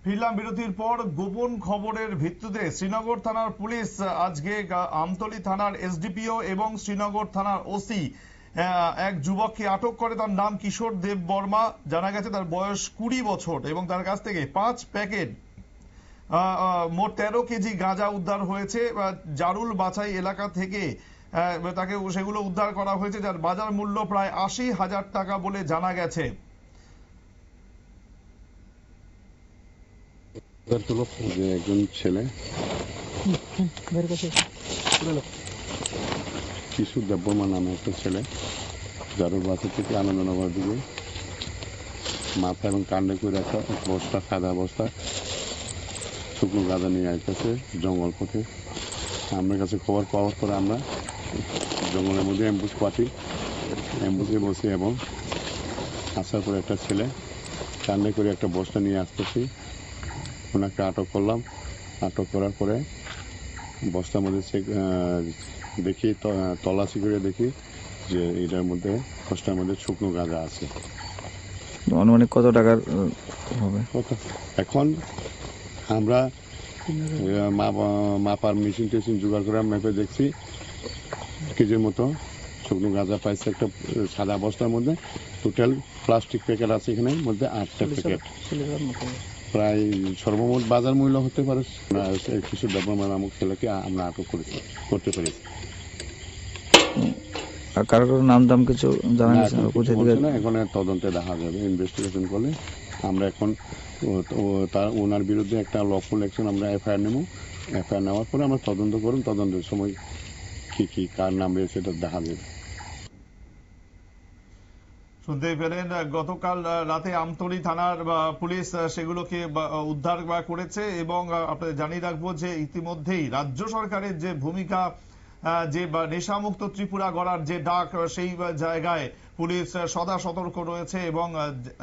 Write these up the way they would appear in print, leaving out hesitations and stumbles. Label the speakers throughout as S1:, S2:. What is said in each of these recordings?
S1: ফিরলাম বিরতির পর। গোপন খবরের ভিত্তিতে শ্রীনগর থানার পুলিশ আজকে আমতলী থানার এসডিপিও এবং শ্রীনগর থানার ওসি এক যুবককে আটক করে। তার নাম কিশোর দেব বর্মা। জানা গেছে তার বয়স 20 বছর এবং তার কাছ থেকে 5 প্যাকেট মোট 13 কেজি গাঁজা উদ্ধার হয়েছে। জারুল বাছাই এলাকা থেকে তাকে সেগুলো উদ্ধার করা হয়েছে, যার বাজার মূল্য প্রায় 80,000 টাকা বলে জানা গেছে।
S2: একজন ছেলে কিশোর দেববর্মা নামে একটা ছেলে জারুল বাজার থেকে আনন্দনগর দিকে মাথা এবং কাণ্ডে করে একটা বস্তা, সাদা বস্তা শুকনো গাঁজা নিয়ে আসতেছে জঙ্গল পথে। আমার কাছে খবর পাওয়ার পরে আমরা জঙ্গলের মধ্যে অ্যাম্বুশ পাতি, অ্যাম্বুশে বসে এবং আসার পরে একটা ছেলে কাণ্ডে করে একটা বস্তা নিয়ে আসতেছি। ওনাকে আটক করলাম। আটক করার পরে বস্তার মধ্যে দেখি, তল্লাশি করে দেখি যে এটার মধ্যে বস্তার মধ্যে শুকনো গাঁজা আছে।
S3: অনুমানিক কত টাকার হবে?
S2: এখন আমরা মাপার মেশিন টেশিন জোগাড় করে মেপে দেখছি কেজির মতো শুকনো গাঁজা পাইছে একটা সাদা বস্তার মধ্যে। টোটাল প্লাস্টিক প্যাকেট আছে এখানে মধ্যে 8টা প্যাকেট। প্রায় সর্বমোট বাজার মূল্য হতে পারে কিশোর দেববর্মা নামক ছেলেকে আমরা আটক করতে পেরেছি।
S3: কারো নাম দাম কিছু জানা গেছে না?
S2: এখন তদন্তে দেখা যাবে, ইনভেস্টিগেশন করলে। আমরা এখন ওনার বিরুদ্ধে একটা লফুল অ্যাকশন আমরা এফআইআর নেব। এফআইআর নেওয়ার পরে আমরা তদন্ত করুন, তদন্তের সময় কি কার নাম রয়েছে এটা দেখা যাবে।
S1: শুনতেই পেলেন, গতকাল রাতে আমতলী থানার পুলিশ সেগুলোকে উদ্ধার করেছে এবং আপনাদের জানিয়ে রাখবো যে ইতিমধ্যেই রাজ্য সরকারের যে ভূমিকা, যে নেশামুক্ত ত্রিপুরা গড়ার যে ডাক, সেই জায়গায় পুলিশ সদা সতর্ক রয়েছে এবং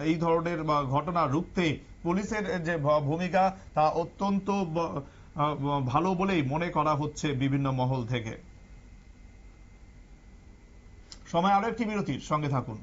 S1: এই ধরনের ঘটনা রুখতে পুলিশের যে ভূমিকা তা অত্যন্ত ভালো বলেই মনে করা হচ্ছে বিভিন্ন মহল থেকে। সময় আরো একটি বিরতির, সঙ্গে থাকুন।